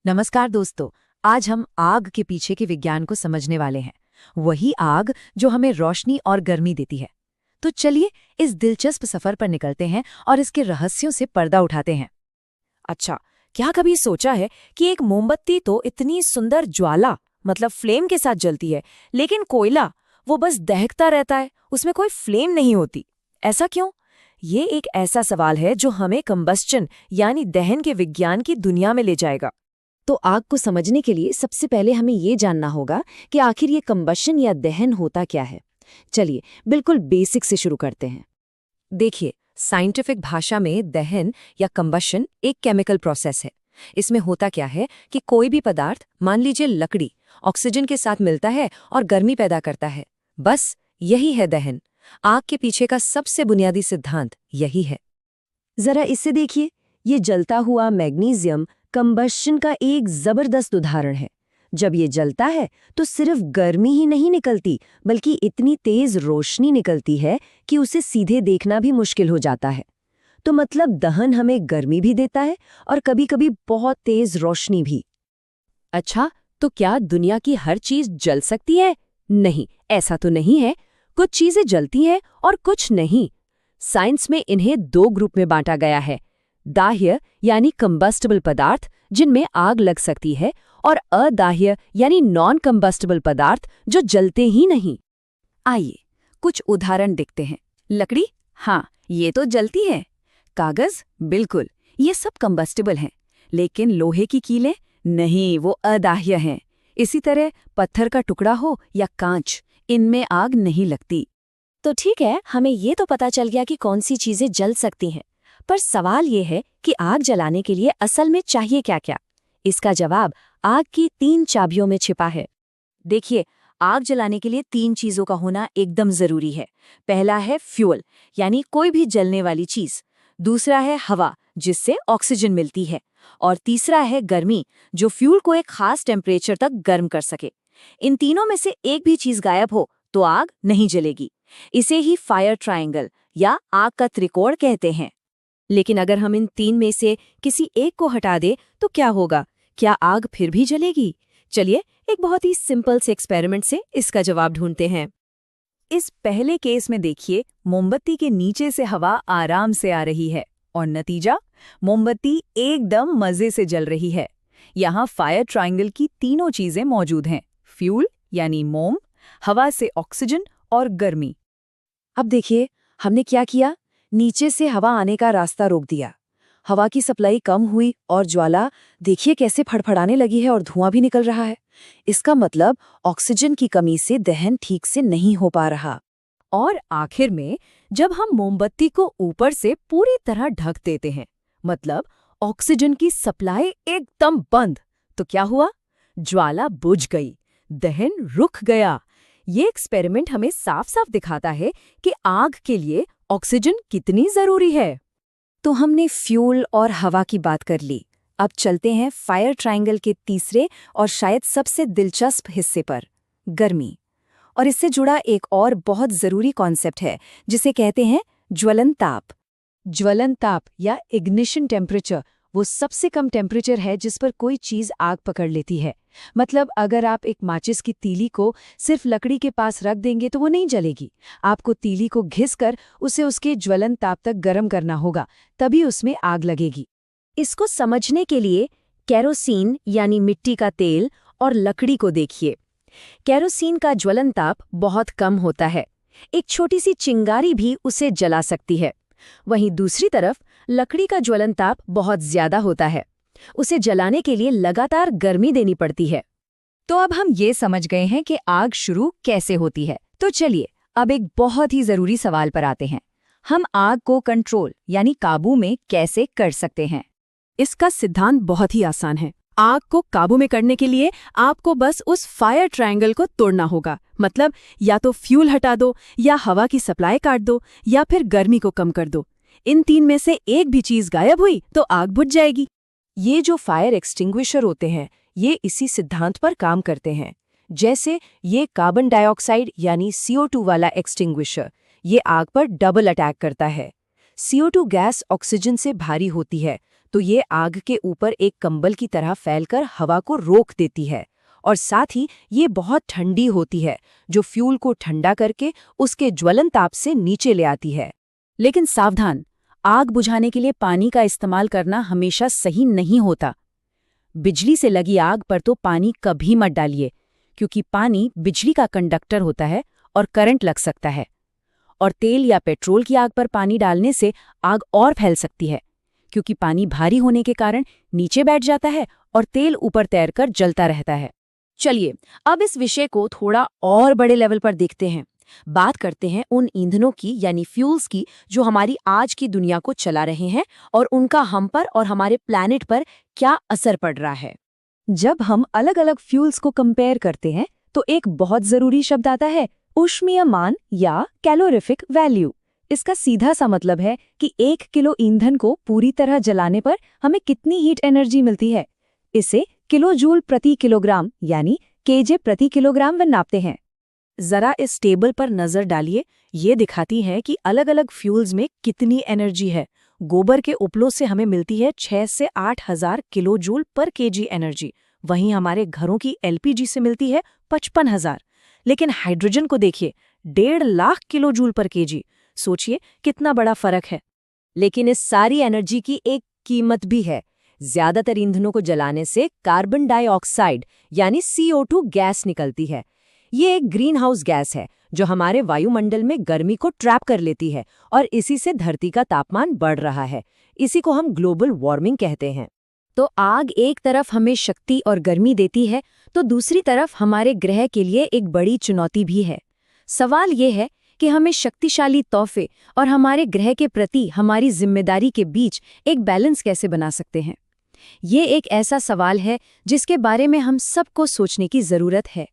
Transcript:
नमस्कार दोस्तों। आज हम आग के पीछे के विज्ञान को समझने वाले हैं। वही आग जो हमें रोशनी और गर्मी देती है। तो चलिए इस दिलचस्प सफर पर निकलते हैं और इसके रहस्यों से पर्दा उठाते हैं। अच्छा, क्या कभी सोचा है कि एक मोमबत्ती तो इतनी सुंदर ज्वाला मतलब फ्लेम के साथ जलती है, लेकिन कोयला वो बस दहकता रहता है, उसमें कोई फ्लेम नहीं होती। ऐसा क्यों? ये एक ऐसा सवाल है जो हमें कंबस्चन यानी दहन के विज्ञान की दुनिया में ले जाएगा। तो आग को समझने के लिए सबसे पहले हमें ये जानना होगा कि आखिर ये कंबशन या दहन होता क्या है। चलिए बिल्कुल बेसिक से शुरू करते हैं। देखिए, साइंटिफिक भाषा में दहन या कंबशन एक केमिकल प्रोसेस है। इसमें होता क्या है कि कोई भी पदार्थ, मान लीजिए लकड़ी, ऑक्सीजन के साथ मिलता है और गर्मी पैदा करता है। बस यही है दहन। आग के पीछे का सबसे बुनियादी सिद्धांत यही है। जरा इससे देखिए, ये जलता हुआ मैग्नीशियम कंबशन का एक जबरदस्त उदाहरण है। जब ये जलता है तो सिर्फ गर्मी ही नहीं निकलती, बल्कि इतनी तेज रोशनी निकलती है कि उसे सीधे देखना भी मुश्किल हो जाता है। तो मतलब दहन हमें गर्मी भी देता है और कभी-कभी बहुत तेज रोशनी भी। अच्छा, तो क्या दुनिया की हर चीज जल सकती है? नहीं, ऐसा तो नहीं है। कुछ चीजें जलती हैं और कुछ नहीं। साइंस में इन्हें दो ग्रुप में बांटा गया है: दाह्य यानी कंबस्टेबल पदार्थ जिनमें आग लग सकती है, और अदाह्य यानी नॉन कंबस्टेबल पदार्थ जो जलते ही नहीं। आइए कुछ उदाहरण देखते हैं। लकड़ी, हाँ, ये तो जलती है। कागज, बिल्कुल, ये सब कंबस्टेबल हैं। लेकिन लोहे की कीलें, नहीं, वो अदाह्य हैं। इसी तरह पत्थर का टुकड़ा हो या कांच, इनमें आग नहीं लगती। तो ठीक है, हमें ये तो पता चल गया कि कौन सी चीजें जल सकती हैं। पर सवाल ये है कि आग जलाने के लिए असल में चाहिए क्या-क्या? इसका जवाब आग की 3 चाबियों में छिपा है। देखिए, आग जलाने के लिए 3 चीजों का होना एकदम जरूरी है। पहला है फ्यूल, यानी कोई भी जलने वाली चीज। दूसरा है हवा, जिससे ऑक्सीजन मिलती है। और तीसरा है गर्मी, जो फ्यूल को एक खास टेम्परेचर तक गर्म कर सके। इन तीनों में से एक भी चीज गायब हो तो आग नहीं जलेगी। इसे ही फायर ट्रायंगल या आग का त्रिकोण कहते हैं। लेकिन अगर हम इन 3 में से किसी एक को हटा दें तो क्या होगा? क्या आग फिर भी जलेगी? चलिए एक बहुत ही सिंपल से एक्सपेरिमेंट से इसका जवाब ढूंढते हैं। इस पहले केस में देखिए, मोमबत्ती के नीचे से हवा आराम से आ रही है और नतीजा, मोमबत्ती एकदम मजे से जल रही है। यहाँ फायर ट्रायंगल की तीनों चीजें मौजूद हैं: फ्यूल यानी मोम, हवा से ऑक्सीजन और गर्मी। अब देखिए, हमने क्या किया? नीचे से हवा आने का रास्ता रोक दिया। हवा की सप्लाई कम हुई और ज्वाला देखिए कैसे फड़फड़ाने लगी है और धुआं भी निकल रहा है। इसका मतलब ऑक्सीजन की कमी से दहन ठीक से नहीं हो पा रहा। और आखिर में जब हम मोमबत्ती को ऊपर से पूरी तरह ढक देते हैं, मतलब ऑक्सीजन की सप्लाई एकदम बंद, तो क्या हुआ? ज्वाला बुझ गई, दहन रुक गया। ये एक्सपेरिमेंट हमें साफ साफ दिखाता है कि आग के लिए ऑक्सीजन कितनी जरूरी है। तो हमने फ्यूल और हवा की बात कर ली। अब चलते हैं फायर ट्रायंगल के तीसरे और शायद सबसे दिलचस्प हिस्से पर, गर्मी। और इससे जुड़ा एक और बहुत जरूरी कॉन्सेप्ट है जिसे कहते हैं ज्वलन ताप। ज्वलन ताप या इग्निशन टेम्परेचर वो सबसे कम टेम्परेचर है जिस पर कोई चीज आग पकड़ लेती है। मतलब अगर आप एक माचिस की तीली को सिर्फ लकड़ी के पास रख देंगे तो वो नहीं जलेगी। आपको तीली को घिसकर उसे उसके ज्वलन ताप तक गर्म करना होगा, तभी उसमें आग लगेगी। इसको समझने के लिए केरोसिन यानी मिट्टी का तेल और लकड़ी को देखिए। केरोसिन का ज्वलन ताप बहुत कम होता है, एक छोटी सी चिंगारी भी उसे जला सकती है। वहीं दूसरी तरफ लकड़ी का ज्वलन ताप बहुत ज्यादा होता है, उसे जलाने के लिए लगातार गर्मी देनी पड़ती है। तो अब हम ये समझ गए हैं कि आग शुरू कैसे होती है। तो चलिए अब एक बहुत ही जरूरी सवाल पर आते हैं। हम आग को कंट्रोल यानी काबू में कैसे कर सकते हैं? इसका सिद्धांत बहुत ही आसान है। आग को काबू में करने के लिए आपको बस उस फायर ट्रायंगल को तोड़ना होगा। मतलब या तो फ्यूल हटा दो, या हवा की सप्लाई काट दो, या फिर गर्मी को कम कर दो। इन 3 में से एक भी चीज गायब हुई तो आग बुझ जाएगी। ये जो फायर एक्सटिंग्विशर होते हैं, ये इसी सिद्धांत पर काम करते हैं। जैसे ये कार्बन डाइऑक्साइड यानी CO2 वाला एक्सटिंग्विशर, ये आग पर डबल अटैक करता है। CO2 गैस ऑक्सीजन से भारी होती है, तो तो ये आग के ऊपर एक कंबल की तरह फैलकर हवा को रोक देती है और साथ ही ये बहुत ठंडी होती है, जो फ्यूल को ठंडा करके उसके ज्वलन ताप से नीचे ले आती है। लेकिन सावधान, आग बुझाने के लिए पानी का इस्तेमाल करना हमेशा सही नहीं होता। बिजली से लगी आग पर तो पानी कभी मत डालिए, क्योंकि पानी बिजली का कंडक्टर होता है और करंट लग सकता है। और तेल या पेट्रोल की आग पर पानी डालने से आग और फैल सकती है, क्योंकि पानी भारी होने के कारण नीचे बैठ जाता है और तेल ऊपर तैरकर जलता रहता है। चलिए, अब इस विषय को थोड़ा और बड़े लेवल पर देखते हैं। बात करते हैं उन ईंधनों की यानी फ्यूल्स की जो हमारी आज की दुनिया को चला रहे हैं और उनका हम पर और हमारे प्लैनेट पर क्या असर पड़ रहा है। जब हम अलग अलग फ्यूल्स को कंपेयर करते हैं तो एक बहुत जरूरी शब्द आता है, ऊष्मीय मान या कैलोरीफिक वैल्यू। इसका सीधा सा मतलब है कि 1 किलो ईंधन को पूरी तरह जलाने पर हमें कितनी हीट एनर्जी मिलती है। इसे किलो जूल प्रति किलोग्राम यानी केजे प्रति किलोग्राम में नापते हैं। जरा इस टेबल पर नजर डालिए, ये दिखाती है कि अलग अलग फ्यूल्स में कितनी एनर्जी है। गोबर के उपलों से हमें मिलती है 6 से 8 हजार किलो जूल पर केजी एनर्जी, वहीं हमारे घरों की एलपीजी से मिलती है 55,000। लेकिन हाइड्रोजन को देखिए, 1.5 लाख किलो जूल पर केजी। सोचिए कितना बड़ा फर्क है। लेकिन इस सारी एनर्जी की एक कीमत भी है। ज्यादातर ईंधनों को जलाने से कार्बन डाइऑक्साइड यानी CO2 गैस निकलती है। ये एक ग्रीन हाउस गैस है जो हमारे वायुमंडल में गर्मी को ट्रैप कर लेती है और इसी से धरती का तापमान बढ़ रहा है। इसी को हम ग्लोबल वार्मिंग कहते हैं। तो आग एक तरफ हमें शक्ति और गर्मी देती है, तो दूसरी तरफ हमारे ग्रह के लिए एक बड़ी चुनौती भी है। सवाल ये है कि हमें शक्तिशाली तोहफे और हमारे ग्रह के प्रति हमारी जिम्मेदारी के बीच एक बैलेंस कैसे बना सकते हैं। ये एक ऐसा सवाल है जिसके बारे में हम सबको सोचने की जरूरत है।